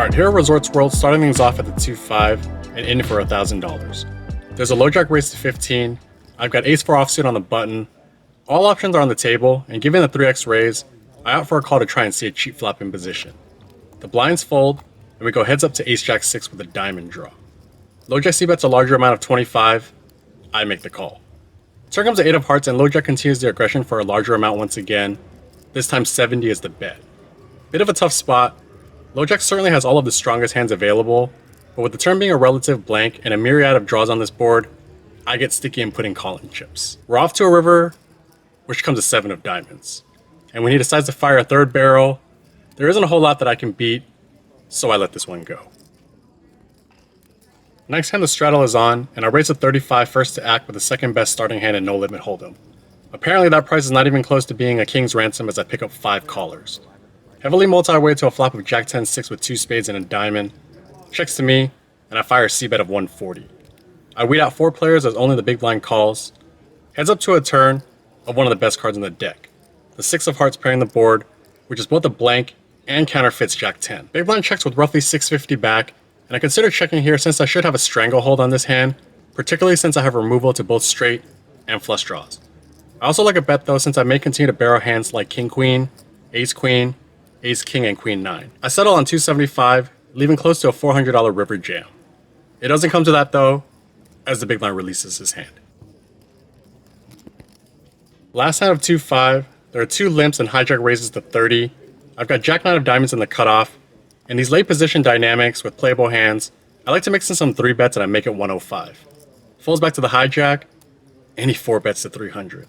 Alright, here at Resorts World, starting things off at the 2-5 and in for $1,000. There's a low jack raised to 15. I've got ace-4 offsuit on the button. All options are on the table, and given the 3x raise, I opt for a call to try and see a cheap flop in position. The blinds fold, and we go heads up to ace-jack-6 with a diamond draw. Low jack c-bets a larger amount of 25. I make the call. Turn comes the 8 of hearts, and low jack continues the aggression for a larger amount once again. This time 70 is the bet. Bit of a tough spot. Low jack certainly has all of the strongest hands available, but with the turn being a relative blank and a myriad of draws on this board, I get sticky and putting calling chips. We're off to a river, which comes a 7 of diamonds. And when he decides to fire a third barrel, there isn't a whole lot that I can beat, so I let this one go. Next hand the straddle is on, and I raise a 35 first to act with the second best starting hand and no limit hold'em. Apparently that price is not even close to being a king's ransom as I pick up 5 callers. Heavily multi-way to a flop of jack 10-6 with 2 spades and a diamond. Checks to me, and I fire a c-bet of 140. I weed out 4 players as only the big blind calls. Heads up to a turn of one of the best cards in the deck. The 6 of hearts pairing the board, which is both a blank and counterfeits jack 10. Big blind checks with roughly 650 back, and I consider checking here since I should have a stranglehold on this hand, particularly since I have removal to both straight and flush draws. I also like a bet though since I may continue to barrel hands like king-queen, ace-queen, ace-king, and queen-9. I settle on 275, leaving close to a $400 river jam. It doesn't come to that though, as the big blind releases his hand. Last hand of 2-5, there are 2 limps and hijack raises to 30. I've got jack 9 of diamonds in the cutoff. In these late position dynamics with playable hands, I like to mix in some 3 bets and I make it 105. Folds back to the hijack, and he 4 bets to 300.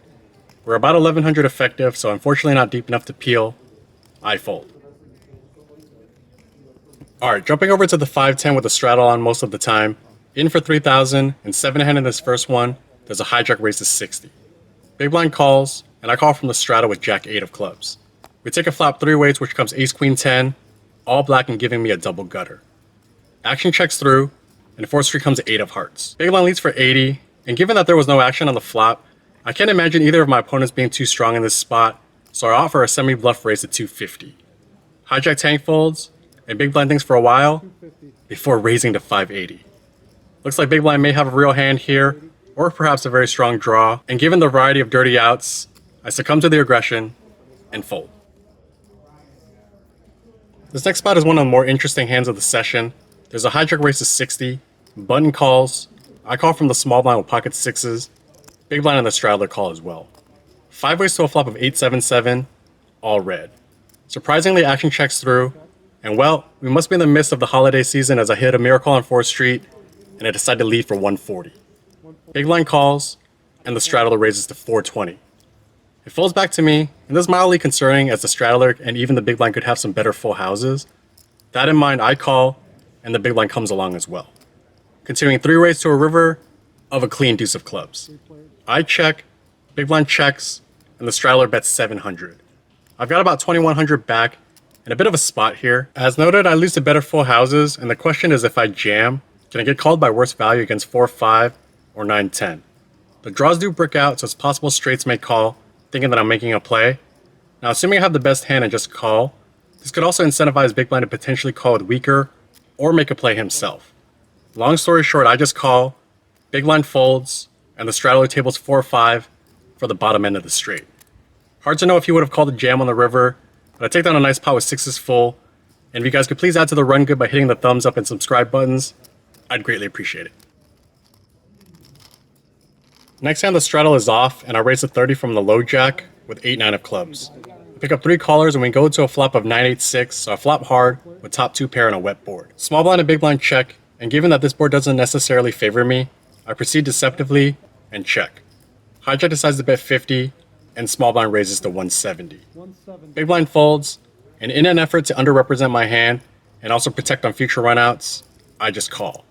We're about 1100 effective, so unfortunately not deep enough to peel. I fold. Alright, jumping over to the 5-10 with a straddle on most of the time. In for 3000, and 7-hand in this first one, there's a hijack raise to 60. Big blind calls, and I call from the straddle with jack 8 of clubs. We take a flop 3 ways, which comes ace queen 10, all black and giving me a double gutter. Action checks through, and 4th street comes 8 of hearts. Big blind leads for 80, and given that there was no action on the flop, I can't imagine either of my opponents being too strong in this spot, so I offer a semi-bluff raise to 250. Hijack tank folds, and big blind thinks for a while, before raising to 580. Looks like big blind may have a real hand here, or perhaps a very strong draw, and given the variety of dirty outs, I succumb to the aggression, and fold. This next spot is one of the more interesting hands of the session. There's a hijack raise to 60, button calls, I call from the small blind with pocket 6s, big blind and the straddler call as well. 5 ways to a flop of 8-7-7, all red. Surprisingly, action checks through, and well, we must be in the midst of the holiday season as I hit a miracle on 4th street, and I decide to lead for 140. Big blind calls, and the straddler raises to 420. It folds back to me, and this is mildly concerning as the straddler and even the big blind could have some better full houses. That in mind, I call, and the big blind comes along as well. Continuing 3 ways to a river of a clean deuce of clubs. I check, big blind checks, and the straddler bets 700. I've got about 2100 back, and a bit of a spot here. As noted, I lose to better full houses, and the question is if I jam, can I get called by worse value against 4-5 or 9-10? The draws do brick out, so it's possible straights may call, thinking that I'm making a play. Now, assuming I have the best hand and just call, this could also incentivize big blind to potentially call with weaker, or make a play himself. Long story short, I just call, big blind folds, and the straddler tables 4-5 for the bottom end of the straight. Hard to know if he would have called a jam on the river, but I take down a nice pot with 6s full, and if you guys could please add to the run good by hitting the thumbs up and subscribe buttons, I'd greatly appreciate it. Next hand the straddle is off, and I raise a 30 from the low jack with 8-9 of clubs. I pick up 3 callers and we go to a flop of 9-8-6, so I flop hard with top 2 pair on a wet board. Small blind and big blind check, and given that this board doesn't necessarily favor me, I proceed deceptively and check. Hijack decides to bet 50, and small blind raises to 170. Big blind folds, and in an effort to underrepresent my hand and also protect on future runouts, I just call.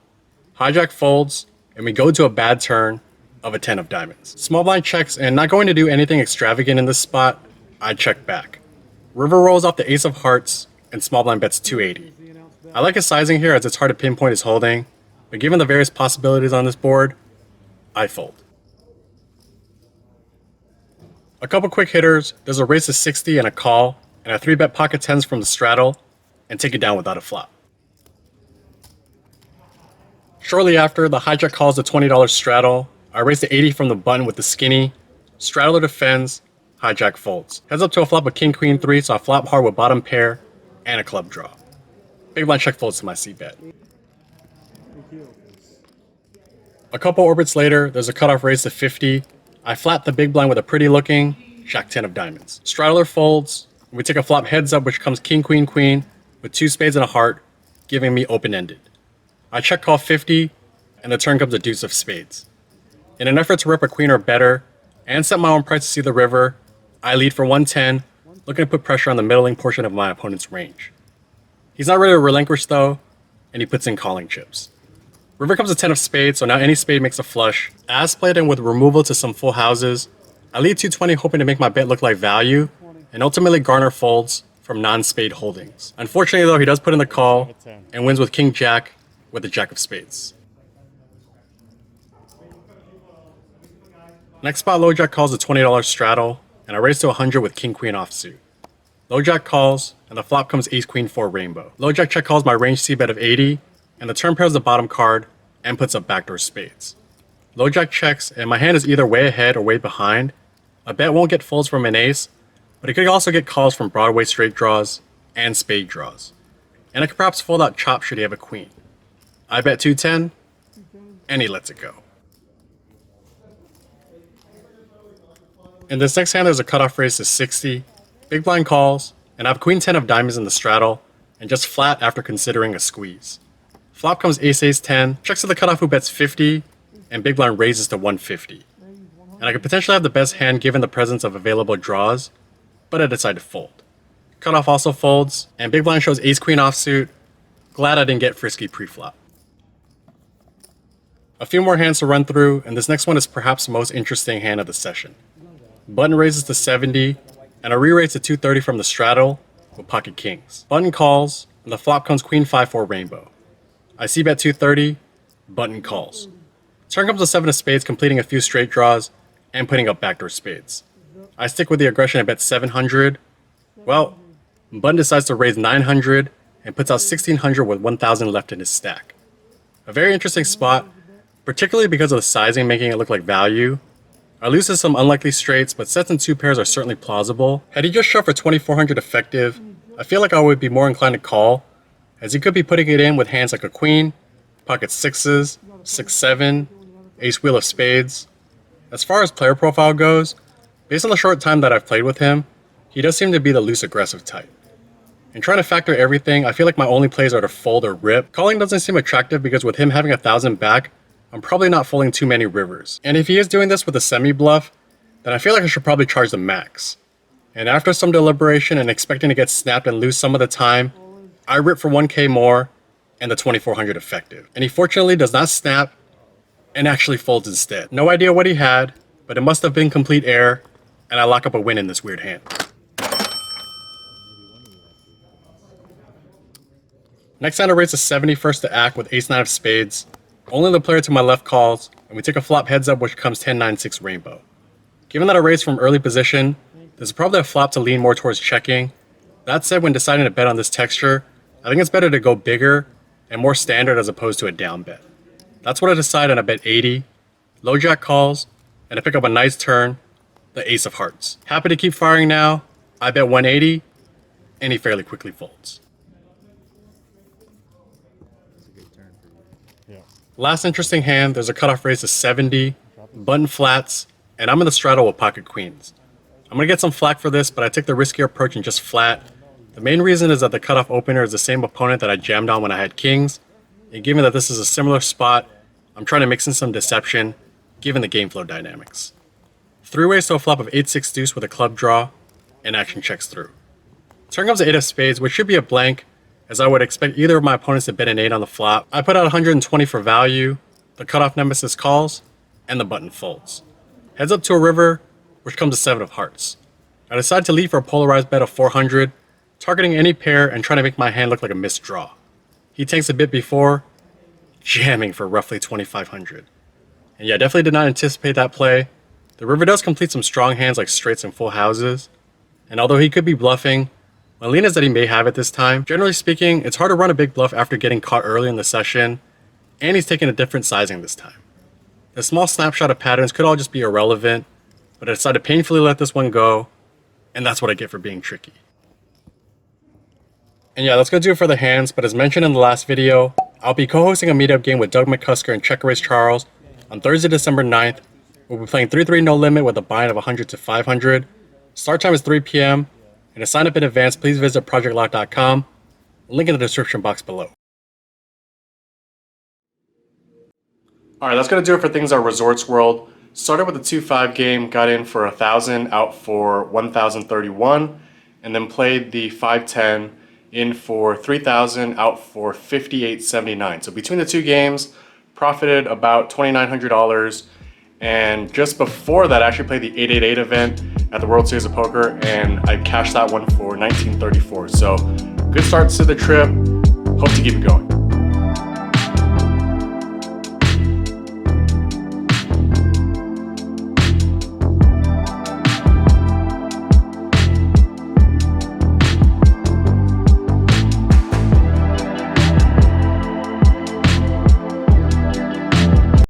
Hijack folds, and we go to a bad turn of a 10 of diamonds. Small blind checks, and not going to do anything extravagant in this spot, I check back. River rolls off the ace of hearts, and small blind bets 280. I like his sizing here as it's hard to pinpoint his holding, but given the various possibilities on this board, I fold. A couple quick hitters, there's a raise to 60 and a call, and I 3-bet pocket 10s from the straddle, and take it down without a flop. Shortly after, the hijack calls the $20 straddle. I raise the 80 from the button with the skinny. Straddler defends, hijack folds. Heads up to a flop of king queen 3, so I flop hard with bottom pair and a club draw. Big blind check folds to my c-bet. A couple orbits later, there's a cutoff raise to 50. I flat the big blind with a pretty looking jack 10 of diamonds. Straddler folds. We take a flop heads up, which comes king queen queen with 2 spades and a heart, giving me open-ended. I check call 50, and the turn comes a deuce of spades. In an effort to rip a queen or better, and set my own price to see the river, I lead for 110, looking to put pressure on the middling portion of my opponent's range. He's not ready to relinquish though, and he puts in calling chips. River comes a 10 of spades, so now any spade makes a flush. As played and with removal to some full houses, I lead 220 hoping to make my bet look like value, and ultimately garner folds from non-spade holdings. Unfortunately though, he does put in the call, and wins with king jack with the jack of spades. Next spot, low jack calls a $20 straddle, and I raise to 100 with king queen offsuit. Low jack calls, and the flop comes ace queen 4 rainbow. Low jack check calls my range c-bet of 80, and the turn pairs the bottom card and puts up backdoor spades. Low jack checks, and my hand is either way ahead or way behind. A bet won't get folds from an ace, but it could also get calls from Broadway straight draws and spade draws. And I could perhaps fold out chop should he have a queen. I bet 210, and he lets it go. In this next hand, there's a cutoff raise to 60. Big blind calls, and I have queen 10 of diamonds in the straddle, and just flat after considering a squeeze. Flop comes ace ace 10, checks to the cutoff who bets 50, and big blind raises to 150. And I could potentially have the best hand given the presence of available draws, but I decide to fold. Cutoff also folds, and big blind shows ace queen offsuit. Glad I didn't get frisky pre-flop. A few more hands to run through, and this next one is perhaps the most interesting hand of the session. Button raises to 70, and I re-raise to 230 from the straddle with pocket kings. Button calls, and the flop comes queen 5-4 rainbow. I c-bet 230, button calls. Turn comes a 7 of spades, completing a few straight draws and putting up backdoor spades. I stick with the aggression and bet 700. Well, button decides to raise 900 and puts out 1600 with 1000 left in his stack. A very interesting spot, particularly because of the sizing making it look like value. I lose to some unlikely straights, but sets and 2 pairs are certainly plausible. Had he just shoved for 2400 effective, I feel like I would be more inclined to call, as he could be putting it in with hands like a queen, pocket 6s, 6-7, ace wheel of spades. As far as player profile goes, based on the short time that I've played with him, he does seem to be the loose aggressive type. In trying to factor everything, I feel like my only plays are to fold or rip. Calling doesn't seem attractive because with him having 1000 back, I'm probably not folding too many rivers. And if he is doing this with a semi-bluff, then I feel like I should probably charge the max. And after some deliberation and expecting to get snapped and lose some of the time, I rip for 1k more and the 2400 effective. And he fortunately does not snap and actually folds instead. No idea what he had, but it must have been complete air, and I lock up a win in this weird hand. Next hand I raise a 70 first to act with ace-9 of spades. Only the player to my left calls, and we take a flop heads up which comes 10-9-6 rainbow. Given that I raised from early position, this is probably a flop to lean more towards checking. That said, when deciding to bet on this texture, I think it's better to go bigger and more standard as opposed to a down bet. That's what I decide, and I bet 80. Low jack calls, and I pick up a nice turn, the ace of hearts. Happy to keep firing now. I bet 180, and he fairly quickly folds. Last interesting hand, there's a cutoff raise to 70, button flats, and I'm in the straddle with pocket queens. I'm going to get some flack for this, but I take the riskier approach and just flat. The main reason is that the cutoff opener is the same opponent that I jammed on when I had kings, and given that this is a similar spot, I'm trying to mix in some deception, given the game flow dynamics. 3 ways to a flop of 8-6 deuce with a club draw, and action checks through. Turn comes the 8 of spades, which should be a blank, as I would expect either of my opponents to bet an 8 on the flop. I put out 120 for value, the cutoff nemesis calls, and the button folds. Heads up to a river, which comes a 7 of hearts. I decide to lead for a polarized bet of 400, targeting any pair and trying to make my hand look like a missed draw. He tanks a bit before, jamming for roughly 2500. And yeah, I definitely did not anticipate that play. The river does complete some strong hands like straights and full houses, and although he could be bluffing, my lean is that he may have it this time. Generally speaking, it's hard to run a big bluff after getting caught early in the session, and he's taking a different sizing this time. The small snapshot of patterns could all just be irrelevant, but I decided to painfully let this one go, and that's what I get for being tricky. And yeah, that's gonna do it for the hands, but as mentioned in the last video, I'll be co-hosting a meetup game with Doug McCusker and Check Race Charles on Thursday, December 9th. We'll be playing 3-3 no limit with a buy-in of 100 to 500. Start time is 3 p.m. And to sign up in advance, please visit projectlock.com. Link in the description box below. Alright, that's going to do it for things at Resorts World. Started with a 2-5 game, got in for 1,000, out for 1,031, and then played the 5-10 in for 3,000, out for 5,879. So between the two games, profited about $2,900. And just before that, I actually played the 888 event at the World Series of Poker, and I cashed that one for 1934. So good start to the trip. Hope to keep it going.